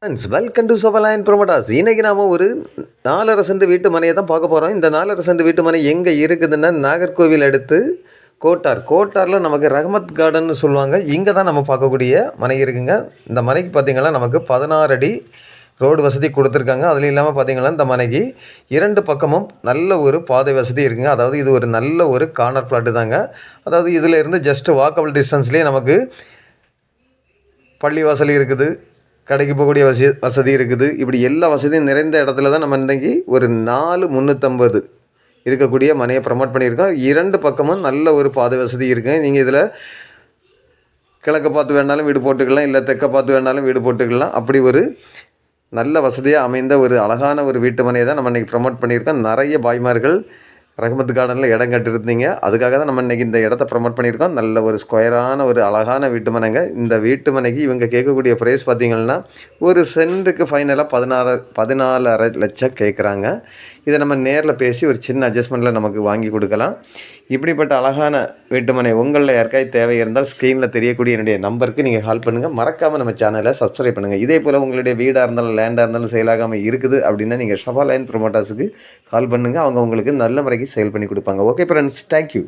Friends welcome to சோபலைன் promoters. இன்றைக்கி நாம் ஒரு 4.5 சென்ட் வீட்டு மனையை தான் பார்க்க போகிறோம். இந்த 4.5 சென்ட் வீட்டு மனை எங்கே இருக்குதுன்னா நாகர்கோவில் அடுத்து கோட்டாரில் நமக்கு ரஹமத் கார்டன்னு சொல்லுவாங்க. இங்கே தான் நம்ம பார்க்கக்கூடிய மனை இருக்குங்க. இந்த மனைக்கு பார்த்திங்கன்னா நமக்கு 16 அடி ரோடு வசதி கொடுத்துருக்காங்க. அதில் இல்லாமல் பார்த்திங்கன்னா இந்த மனைக்கு 2 பக்கமும் நல்ல ஒரு பாதை வசதி இருக்குங்க. அதாவது இது ஒரு நல்ல ஒரு கார்னர் பிளாட்டு தாங்க. அதாவது இதில் இருந்து ஜஸ்ட் வாக்கபிள் டிஸ்டன்ஸ்லேயே நமக்கு பள்ளிவாசல் இருக்குது, கடைக்கு போகக்கூடிய வசதி இருக்குது. இப்படி எல்லா வசதியும் நிறைந்த இடத்துல தான் நம்ம இன்றைக்கி ஒரு 4,350 இருக்கக்கூடிய மனையை ப்ரமோட் பண்ணியிருக்கோம். 2 பக்கமும் நல்ல ஒரு பாதை வசதி இருக்குது. நீங்கள் இதில் கிழக்க பார்த்து வேணாலும் வீடு போட்டுக்கலாம், இல்லை தெற்க பார்த்து வேணாலும் வீடு போட்டுக்கலாம். அப்படி ஒரு நல்ல வசதியாக அமைந்த ஒரு அழகான ஒரு வீட்டு மனையை தான் நம்ம இன்றைக்கி ப்ரமோட் பண்ணியிருக்கோம். நிறைய பாய்மார்கள் ரஹமத் கார்டனில் இடம் கட்டிருந்தீங்க, அதுக்காக தான் நம்ம இன்றைக்கி இந்த இடத்த ப்ரமோட் பண்ணியிருக்கோம். நல்ல ஒரு ஸ்கொயரான ஒரு அழகான வீட்டு மனைங்க. இந்த வீட்டு மனைக்கு இவங்க கேட்கக்கூடிய ப்ரைஸ் பார்த்திங்கன்னா ஒரு சென்ட்டுக்கு ஃபைனலாக 14.5 லட்சம் கேட்குறாங்க. இதை நம்ம நேரில் பேசி ஒரு சின்ன அட்ஜஸ்ட்மெண்ட்டில் நமக்கு வாங்கி கொடுக்கலாம். இப்படிப்பட்ட அழகான வீட்டு மனை உங்களில் யாருக்காவது தேவை இருந்தால் ஸ்க்ரீனில் தெரியக்கூடிய என்னுடைய நம்பருக்கு நீங்கள் கால் பண்ணுங்கள். மறக்காமல் நம்ம சேனலை சப்ஸ்கிரைப் பண்ணுங்கள். இதே போல் உங்களுடைய வீடாக இருந்தாலும் லேண்டாக இருந்தாலும் சேலாகாமல் இருக்குது அப்படின்னா நீங்கள் சோபலைன் ப்ரோமோட்டாஸுக்கு கால் பண்ணுங்கள். அவங்க உங்களுக்கு நல்ல முறைக்கு சேல் பண்ணி கொடுப்பாங்க. Okay friends, thank you.